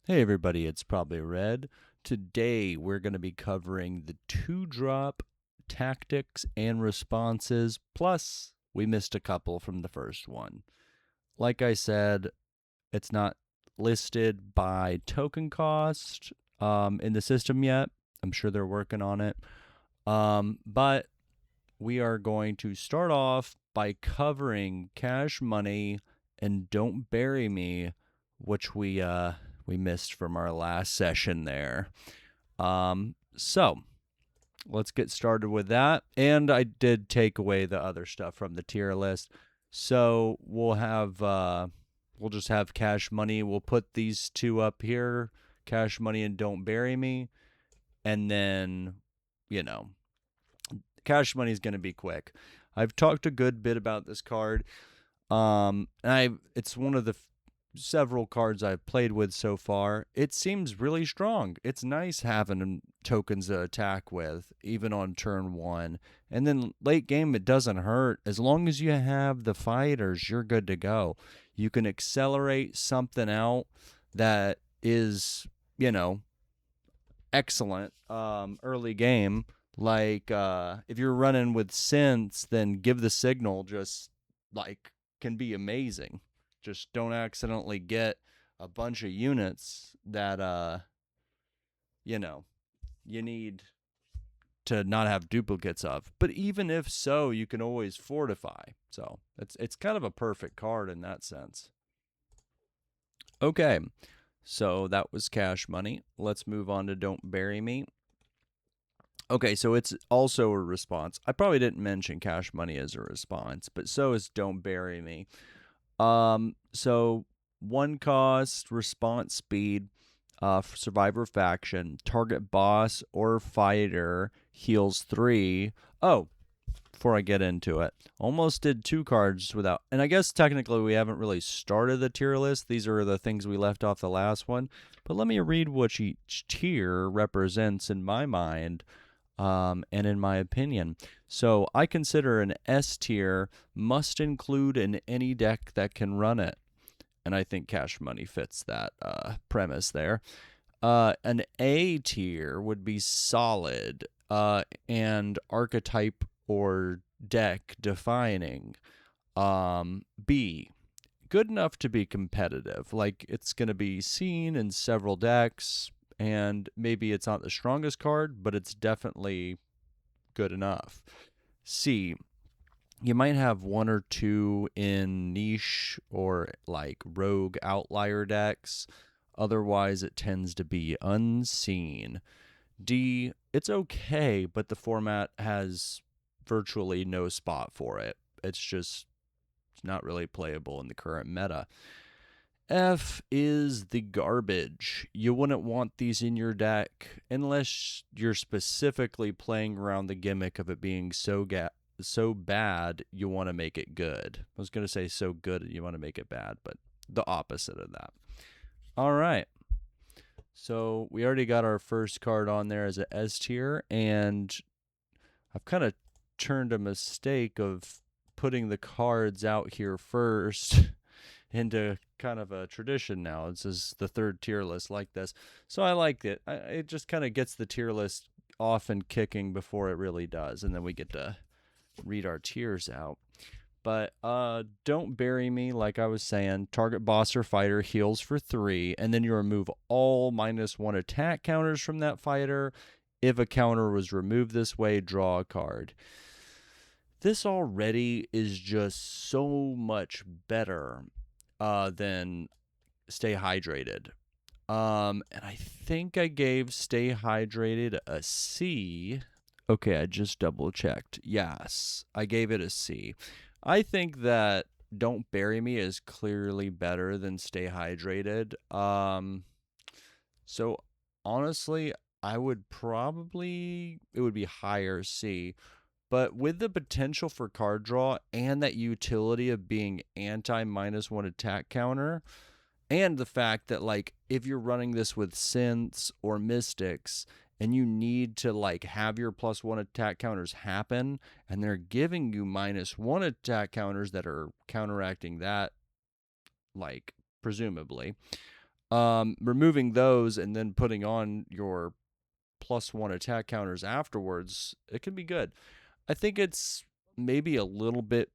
Hey everybody, it's probably Red. Today we're going to be covering the 2-drop tactics and responses, plus we missed a couple from the first one. Like I said, it's not listed by token cost in the system yet. I'm sure they're working on it. But we are going to start off by covering Cash Money and Don't Bury Me, which we missed from our last session there. So let's get started with that. And I did take away the other stuff from the tier list. So we'll just have Cash Money. We'll put these two up here, Cash Money and Don't Bury Me. And then, you know, Cash Money is going to be quick. I've talked a good bit about this card. And it's one of the several cards I've played with so far. It seems really strong. It's nice having tokens to attack with, even on turn one. And then late game, it doesn't hurt. As long as you have the fighters, you're good to go. You can accelerate something out that is, excellent early game. Like if you're running with synths, then give the signal just like can be amazing. Just don't accidentally get a bunch of units that you know you need to not have duplicates of. But even if so, you can always fortify. So it's kind of a perfect card in that sense. Okay, so that was Cash Money. Let's move on to Don't Bury Me. Okay, so it's also a response. I probably didn't mention Cash Money as a response, but so is Don't Bury Me. So one cost, response speed, for survivor faction, target boss or fighter heals 3. Oh, before I get into it, almost did 2 cards without, and I guess technically we haven't really started the tier list. These are the things we left off the last one, but let me read what each tier represents in my mind. And in my opinion. So I consider an S tier must include in any deck that can run it. And I think Cash Money fits that premise there. An A tier would be solid and archetype or deck defining. B, good enough to be competitive. Like it's going to be seen in several decks, and maybe it's not the strongest card, but it's definitely good enough. C, you might have one or two in niche or like rogue outlier decks. Otherwise, it tends to be unseen. D, it's okay, but the format has virtually no spot for it. It's just not really playable in the current meta. F is the garbage. You wouldn't want these in your deck unless you're specifically playing around the gimmick of it being so bad you want to make it good. I was going to say so good you want to make it bad, but the opposite of that. All right. So we already got our first card on there as a S tier, and I've kind of turned a mistake of putting the cards out here first into kind of a tradition now. This is the third tier list like this. So I liked it. It just kind of gets the tier list off and kicking before it really does. And then we get to read our tiers out. But Don't Bury Me, like I was saying, target boss or fighter heals for 3, and then you remove all -1 attack counters from that fighter. If a counter was removed this way, draw a card. This already is just so much better than Stay Hydrated. And I think I gave Stay Hydrated a C. Okay, I just double checked. Yes, I gave it a C. I think that Don't Bury Me is clearly better than Stay Hydrated. So honestly, I would probably, it would be higher C. But with the potential for card draw and that utility of being anti -1 attack counter, and the fact that like if you're running this with synths or mystics and you need to like have your +1 attack counters happen, and they're giving you -1 attack counters that are counteracting that, like presumably, Removing those and then putting on your +1 attack counters afterwards, it can be good. I think it's maybe a little bit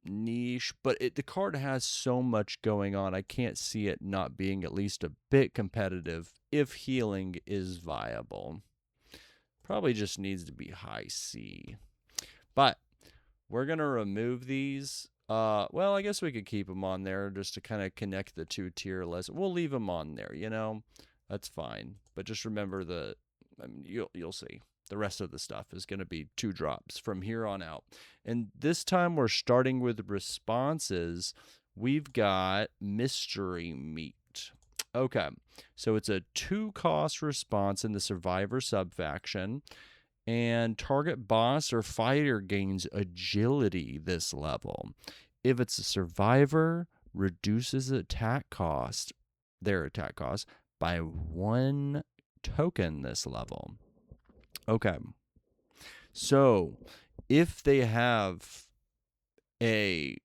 niche, but the card has so much going on. I can't see it not being at least a bit competitive if healing is viable. Probably just needs to be high C. But we're going to remove these. Well, I guess we could keep them on there just to kind of connect the two tier lists. We'll leave them on there, That's fine. But just remember you'll see. The rest of the stuff is going to be 2 drops from here on out. And this time we're starting with responses. We've got Mystery Meat. Okay, so it's a 2-cost response in the Survivor subfaction. And target boss or fighter gains agility this level. If it's a survivor, reduces their attack cost by 1 token this level. Okay. So, if they have a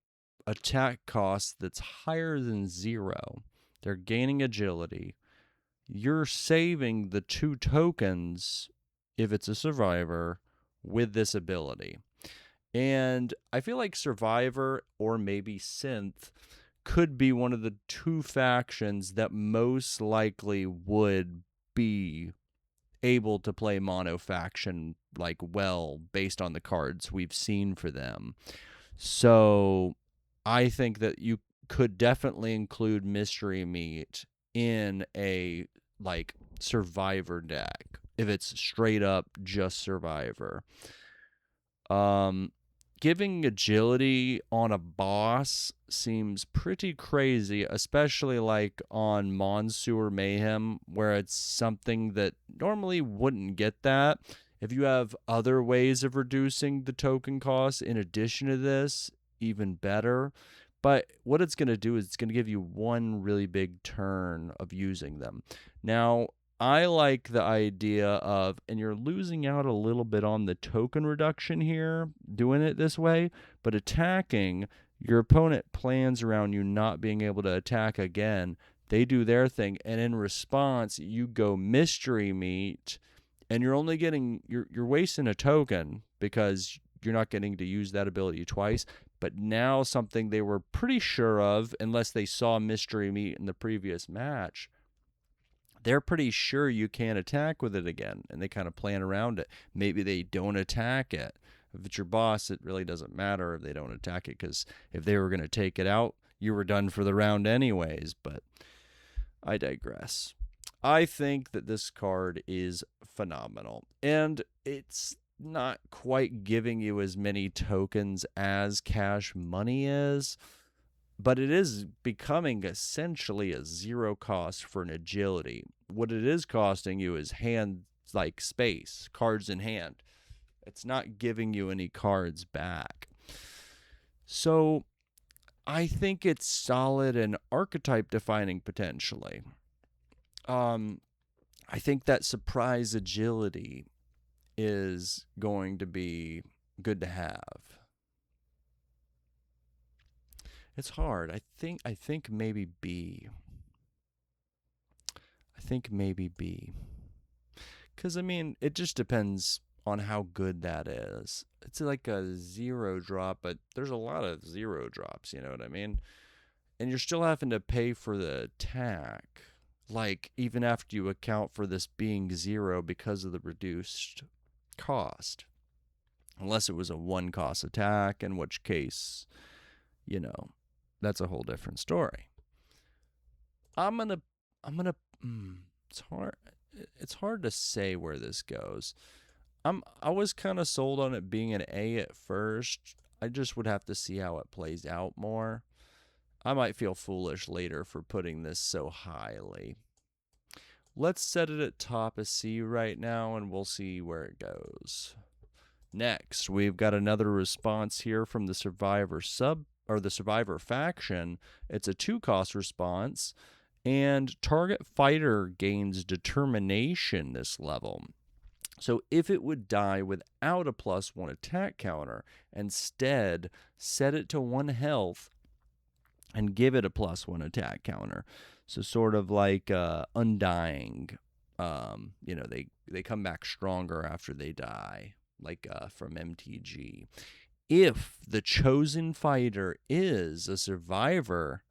attack cost that's higher than 0, they're gaining agility. You're saving the 2 tokens if it's a survivor with this ability. And I feel like survivor or maybe synth could be one of the 2 factions that most likely would be able to play mono faction well based on the cards we've seen for them. So I think that you could definitely include Mystery Meat in a survivor deck if it's straight up just survivor. Giving agility on a boss seems pretty crazy, especially on Monsoor Mayhem, where it's something that normally wouldn't get that. If you have other ways of reducing the token cost in addition to this, even better. But what it's going to do is it's going to give you 1 really big turn of using them. Now, I like the idea of, and you're losing out a little bit on the token reduction here, doing it this way, but attacking, your opponent plans around you not being able to attack again. They do their thing, and in response, you go Mystery Meat, and you're only getting, you're wasting a token because you're not getting to use that ability twice. But now something they were pretty sure of, unless they saw Mystery Meat in the previous match, they're pretty sure you can't attack with it again, and they kind of plan around it. Maybe they don't attack it. If it's your boss, it really doesn't matter if they don't attack it, because if they were going to take it out, you were done for the round anyways. But I digress. I think that this card is phenomenal, and it's not quite giving you as many tokens as Cash Money is, but it is becoming essentially a 0 cost for an agility. What it is costing you is hand space, cards in hand. It's not giving you any cards back. So I think it's solid and archetype defining potentially. I think that surprise agility is going to be good to have. It's hard. I think maybe B. Because, it just depends on how good that is. It's like a 0 drop, but there's a lot of 0 drops, you know what I mean? And you're still having to pay for the attack, even after you account for this being 0 because of the reduced cost. Unless it was a 1-cost attack, in which case, that's a whole different story. It's hard to say where this goes. I was kind of sold on it being an A at first. I just would have to see how it plays out more. I might feel foolish later for putting this so highly. Let's set it at top of C right now, and we'll see where it goes. Next, we've got another response here from the Survivor the Survivor faction. It's a 2-cost response, and target fighter gains determination this level. So if it would die without a +1 attack counter, instead set it to 1 health and give it a +1 attack counter. So sort of like Undying. They come back stronger after they die, like from MTG. If the chosen fighter is a survivor,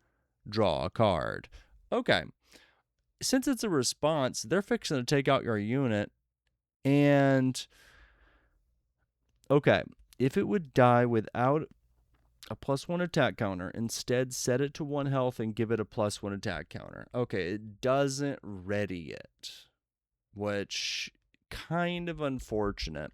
draw a card. Okay. Since it's a response, they're fixing to take out your unit. And, okay, if it would die without a +1 attack counter, instead set it to 1 health and give it a +1 attack counter. Okay, it doesn't ready it, which kind of unfortunate.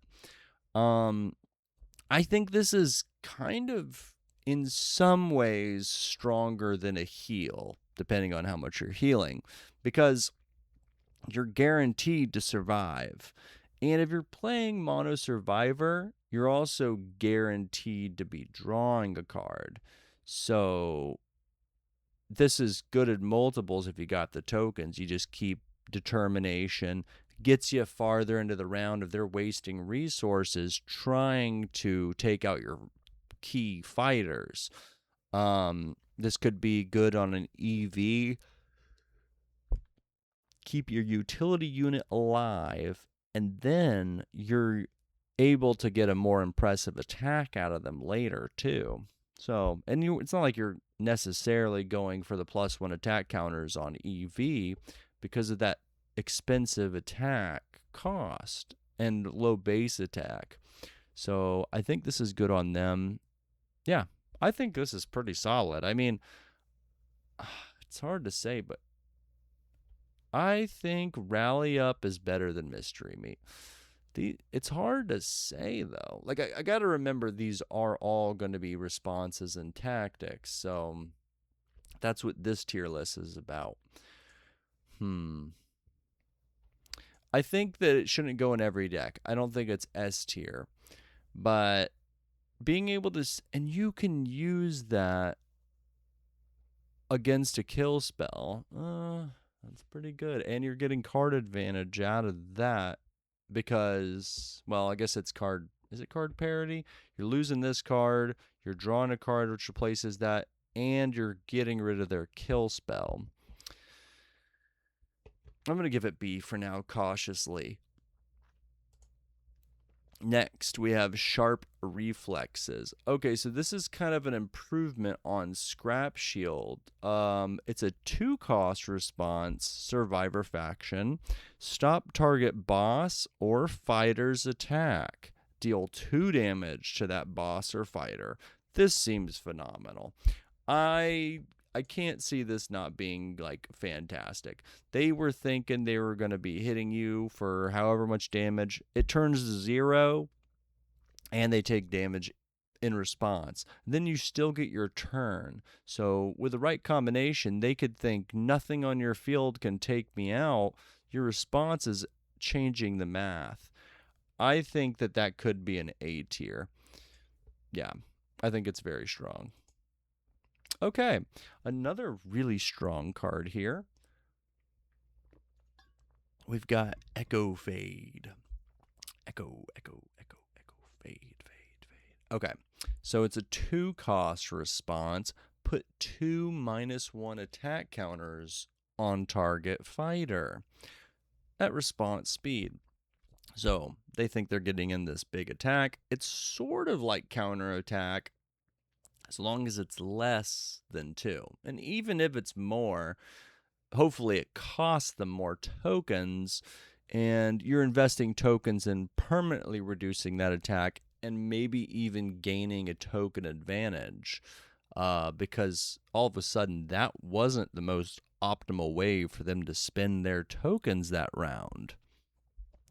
I think this is kind of in some ways stronger than a heal, depending on how much you're healing, because you're guaranteed to survive. And if you're playing Mono Survivor, you're also guaranteed to be drawing a card. So this is good at multiples if you got the tokens. You just keep determination, gets you farther into the round if they're wasting resources trying to take out your key fighters. This could be good on an EV. Keep your utility unit alive, and then you're able to get a more impressive attack out of them later too. So, and it's not like you're necessarily going for the +1 attack counters on EV because of that expensive attack cost and low base attack. So I think this is good on them. Yeah, I think this is pretty solid. I mean, it's hard to say, but I think Rally Up is better than Mystery Meat. It's hard to say, though. Like, I got to remember these are all going to be responses and tactics. So that's what this tier list is about. I think that it shouldn't go in every deck. I don't think it's S tier. But being able to... And you can use that against a kill spell. That's pretty good. And you're getting card advantage out of that because, well, I guess it's card... Is it card parity? You're losing this card, you're drawing a card which replaces that, and you're getting rid of their kill spell. I'm going to give it B for now, cautiously. Next, we have Sharp Reflexes. Okay, so this is kind of an improvement on Scrap Shield. It's a 2-cost response, Survivor Faction. Stop target boss or fighter's attack. Deal 2 damage to that boss or fighter. This seems phenomenal. I can't see this not being like fantastic. They were thinking they were going to be hitting you for however much damage. It turns to 0 and they take damage in response. Then you still get your turn. So with the right combination, they could think nothing on your field can take me out. Your response is changing the math. I think that could be an A tier. Yeah, I think it's very strong. Okay, another really strong card here. We've got Echo Fade. Echo, fade. Okay, so it's a 2-cost response. Put 2 -1 attack counters on target fighter at response speed. So they think they're getting in this big attack. It's sort of like counterattack, as long as it's less than 2. And even if it's more, hopefully it costs them more tokens, and you're investing tokens in permanently reducing that attack and maybe even gaining a token advantage, because all of a sudden that wasn't the most optimal way for them to spend their tokens that round,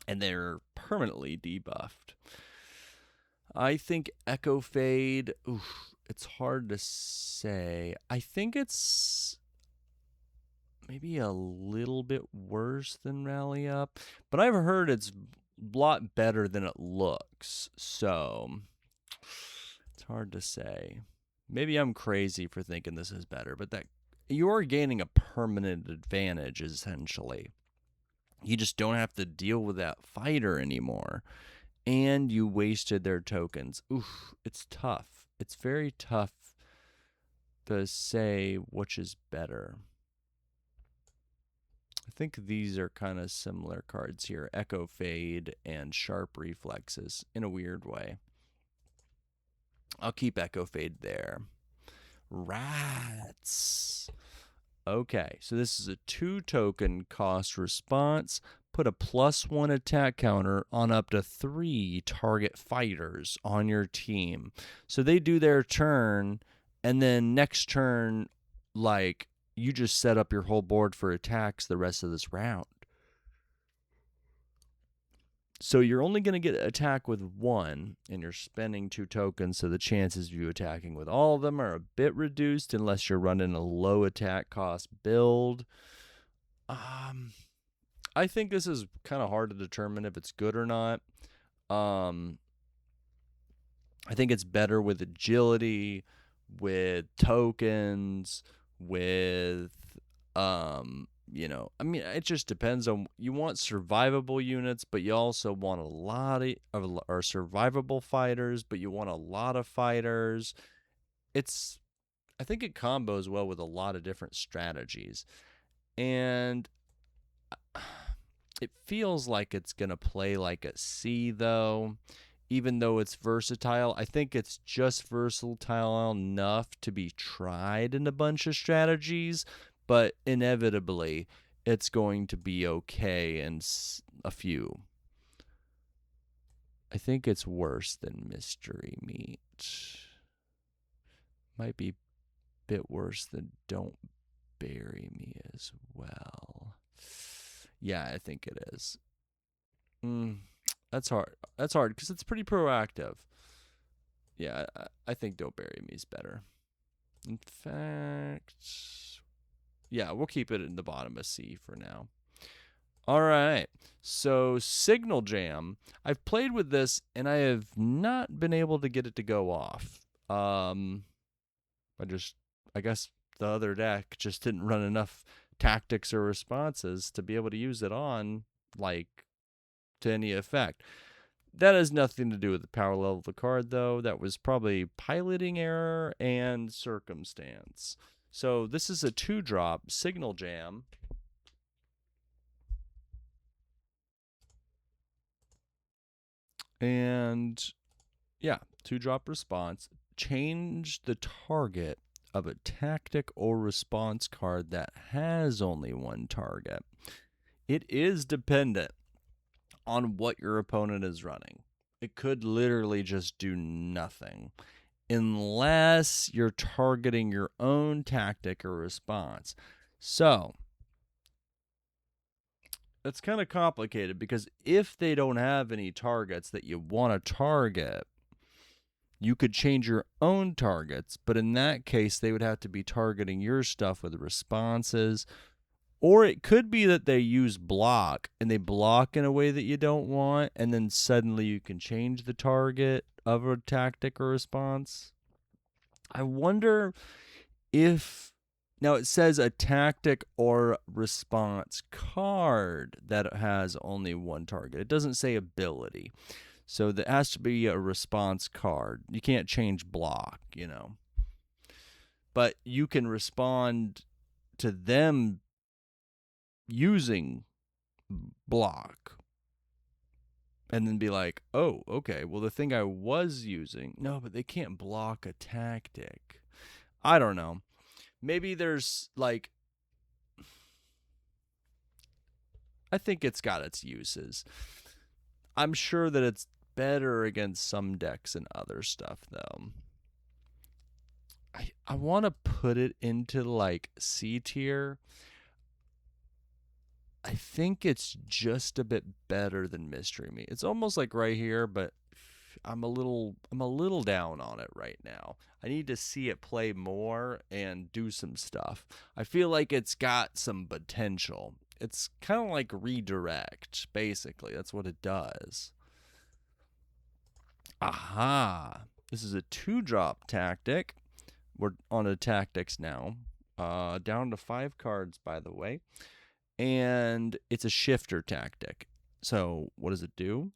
and they're permanently debuffed. I think Echo Fade, it's hard to say. I think it's maybe a little bit worse than Rally Up, but I've heard it's a lot better than it looks. So it's hard to say. Maybe I'm crazy for thinking this is better, but that you're gaining a permanent advantage essentially. You just don't have to deal with that fighter anymore. And you wasted their tokens. It's tough. It's very tough to say which is better. I think these are kind of similar cards here. Echo Fade and Sharp Reflexes in a weird way. I'll keep Echo Fade there. Rats. Okay, so this is a 2-token cost response. Put a +1 attack counter on up to 3 target fighters on your team. So they do their turn, and then next turn, like, you just set up your whole board for attacks the rest of this round. So you're only going to get attack with 1, and you're spending 2 tokens, so the chances of you attacking with all of them are a bit reduced unless you're running a low attack cost build. I think this is kind of hard to determine if it's good or not. I think it's better with agility, with tokens, with it just depends on, you want survivable units, but you also want a lot of or survivable fighters, but you want a lot of fighters. I think it combos well with a lot of different strategies. And it feels like it's going to play like a C, though. Even though it's versatile, I think it's just versatile enough to be tried in a bunch of strategies, but inevitably, it's going to be okay in a few. I think it's worse than Mystery Meat. Might be a bit worse than Don't Bury Me as well. Yeah, I think it is. That's hard. That's hard because it's pretty proactive. Yeah, I think Don't Bury Me is better. In fact, yeah, we'll keep it in the bottom of C for now. All right. So Signal Jam. I've played with this and I have not been able to get it to go off. I guess the other deck just didn't run enough tactics or responses to be able to use it on, like, to any effect. That has nothing to do with the power level of the card, though. That was probably piloting error and circumstance. So this is a 2-drop Signal Jam. And yeah, 2-drop response. Change the target of a tactic or response card that has only 1 target. It is dependent on what your opponent is running. It could literally just do nothing unless you're targeting your own tactic or response. So it's kind of complicated because if they don't have any targets that you want to target, you could change your own targets, but in that case, they would have to be targeting your stuff with responses. Or it could be that they use block and they block in a way that you don't want, and then suddenly you can change the target of a tactic or response. I wonder if, now it says a tactic or response card that has only 1 target. It doesn't say ability. So there has to be a response card. You can't change block, But you can respond to them using block and then be like, oh, okay, well, the thing I was using, no, but they can't block a tactic. I don't know. Maybe there's like, I think it's got its uses. I'm sure that it's better against some decks and other stuff, though. I want to put it into like C tier. I think it's just a bit better than Mystery Meat. It's almost like right here, but I'm a little down on it right now. I need to see it play more and do some stuff. I feel like it's got some potential. It's kind of like redirect, basically. That's what it does. Aha. This is a 2-drop tactic. We're on a tactics now. Down to 5 cards, by the way. And it's a shifter tactic. So what does it do?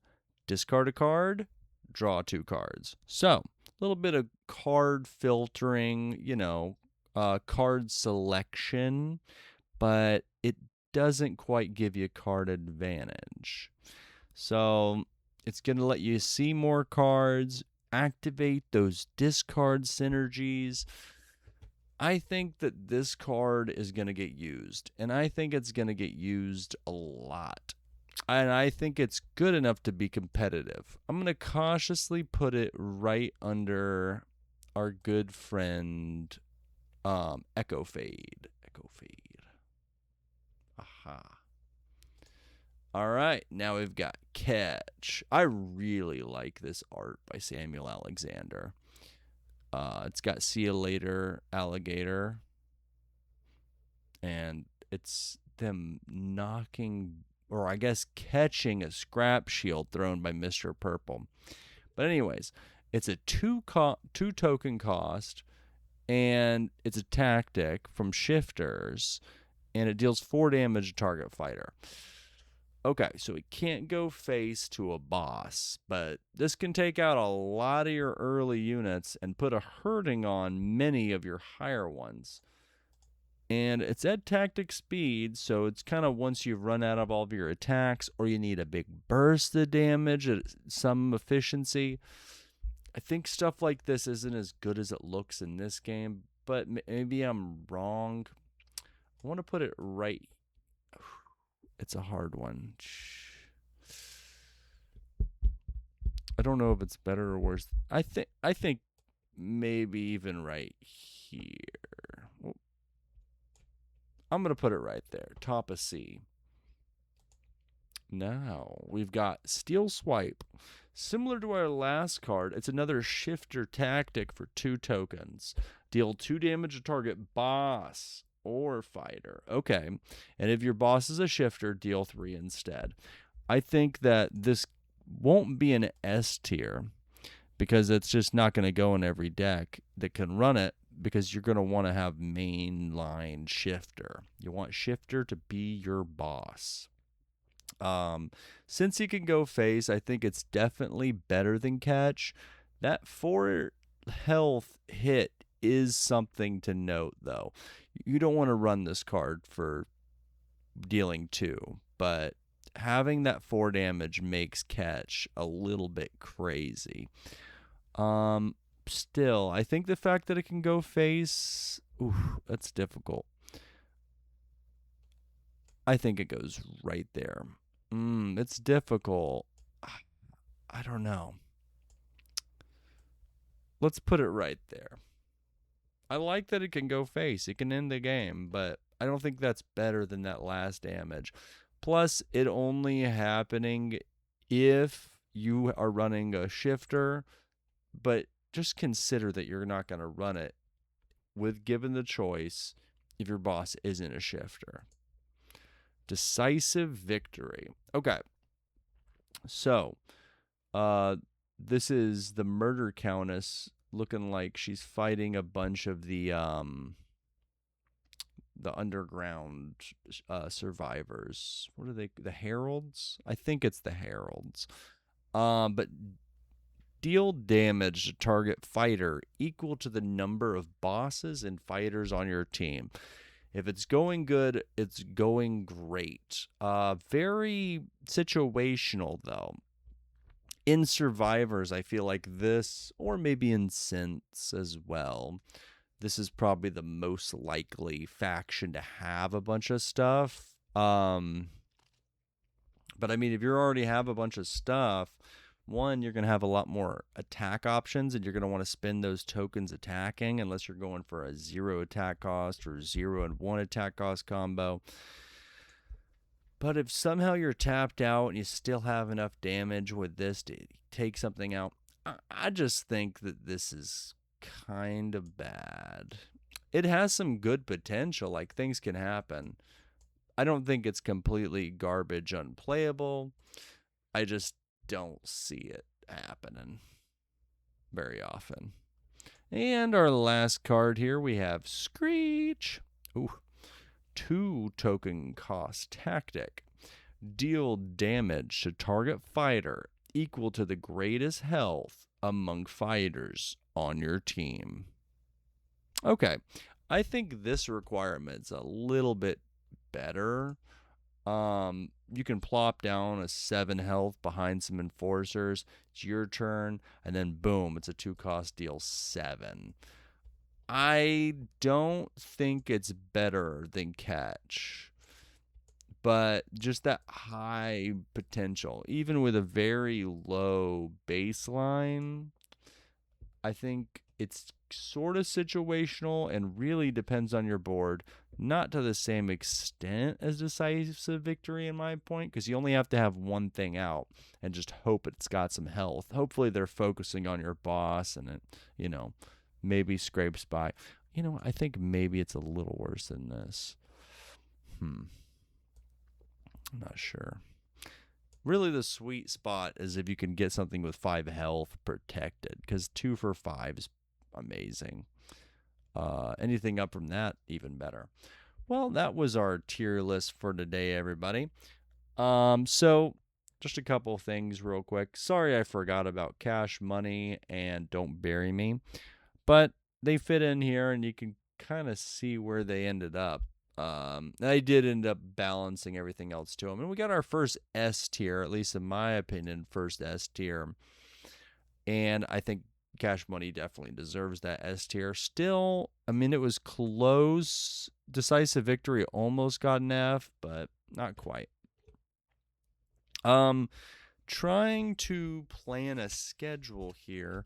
Discard a card, draw 2 cards. So a little bit of card filtering, card selection, but it doesn't quite give you card advantage. So it's going to let you see more cards, activate those discard synergies. I think that this card is going to get used, and I think it's going to get used a lot. And I think it's good enough to be competitive. I'm going to cautiously put it right under our good friend Echo Fade. Echo Fade. Aha. All right, now we've got Catch. I really like this art by Samuel Alexander. It's got See You Later, Alligator. And it's them knocking, or I guess catching, a scrap shield thrown by Mr. Purple. But anyways, it's a two token cost, and it's a tactic from Shifters, and it deals 4 damage to target fighter. Okay, so it can't go face to a boss, but this can take out a lot of your early units and put a hurting on many of your higher ones. And it's at tactic speed, so it's kind of once you've run out of all of your attacks, or you need a big burst of damage at some efficiency. I think stuff like this isn't as good as it looks in this game, but maybe I'm wrong. I want to put it right. It's a hard one. I don't know if it's better or worse. I think maybe even right here. I'm going to put it right there, top of C. Now, we've got Steel Swipe. Similar to our last card, it's another Shifter tactic for 2 tokens. Deal 2 damage to target boss or fighter. Okay, and if your boss is a Shifter, deal 3 instead. I think that this won't be an S tier because it's just not going to go in every deck that can run it, because you're going to want to have mainline Shifter. You want Shifter to be your boss. Since he can go face, I think it's definitely better than Catch. That 4 health hit is something to note, though. You don't want to run this card for dealing 2, but having that 4 damage makes Catch a little bit crazy. Still, I think the fact that it can go face, that's difficult. I think it goes right there. It's difficult. I don't know. Let's put it right there. I like that it can go face. It can end the game, but I don't think that's better than that last damage. Plus, it only happening if you are running a Shifter, but just consider that you're not going to run it with given the choice if your boss isn't a Shifter. Decisive Victory. Okay. So, this is the Murder Countess looking like she's fighting a bunch of the underground survivors. What are they? The Heralds? I think it's the Heralds. But deal damage to target fighter equal to the number of bosses and fighters on your team. If it's going good, it's going great. Very situational, though. In Survivors, I feel like this, or maybe in Synths as well, this is probably the most likely faction to have a bunch of stuff. But I mean, if you already have a bunch of stuff, one, you're going to have a lot more attack options, and you're going to want to spend those tokens attacking unless you're going for a 0 attack cost or 0 and 1 attack cost combo. But if somehow you're tapped out and you still have enough damage with this to take something out, I just think that this is kind of bad. It has some good potential, like things can happen. I don't think it's completely garbage unplayable. I just don't see it happening very often. And our last card here, we have Screech. 2 token cost tactic. Deal damage to target fighter equal to the greatest health among fighters on your team. Okay, I think this requirement's a little bit better. You can plop down a 7 health behind some enforcers. It's your turn, and then boom, it's a 2-cost deal 7. I don't think it's better than catch, but just that high potential, even with a very low baseline, I think it's sort of situational and really depends on your board. Not to the same extent as decisive victory, in my point, because you only have to have one thing out and just hope it's got some health. Hopefully, they're focusing on your boss and it, maybe scrapes by. I think maybe it's a little worse than this. I'm not sure. Really, the sweet spot is if you can get something with 5 health protected, because 2 for 5 is amazing. Anything up from that, even better. Well, that was our tier list for today, everybody. So just a couple things real quick. Sorry I forgot about Cash Money and Don't Bury Me, but they fit in here and you can kind of see where they ended up. I did end up balancing everything else to them. And we got our first S tier, at least in my opinion, first S tier. And I think Cash Money definitely deserves that S tier. Still, I mean, it was close. Decisive Victory almost got an F, but not quite. Trying to plan a schedule here.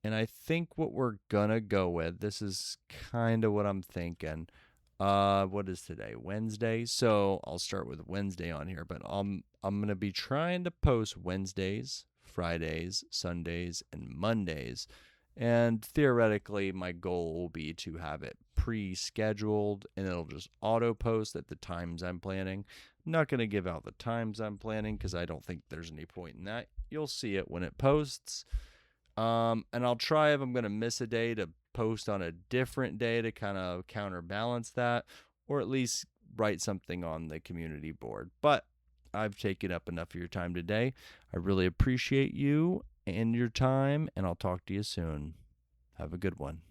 And I think what we're gonna go with, this is kind of what I'm thinking. What is today? Wednesday. So I'll start with Wednesday on here, but I'm gonna be trying to post Wednesdays, Fridays, Sundays, and Mondays. And theoretically, my goal will be to have it pre-scheduled and it'll just auto post at the times I'm planning. I'm not going to give out the times I'm planning because I don't think there's any point in that. You'll see it when it posts. And I'll try, if I'm going to miss a day, to post on a different day to kind of counterbalance that, or at least write something on the community board. But I've taken up enough of your time today. I really appreciate you and your time, and I'll talk to you soon. Have a good one.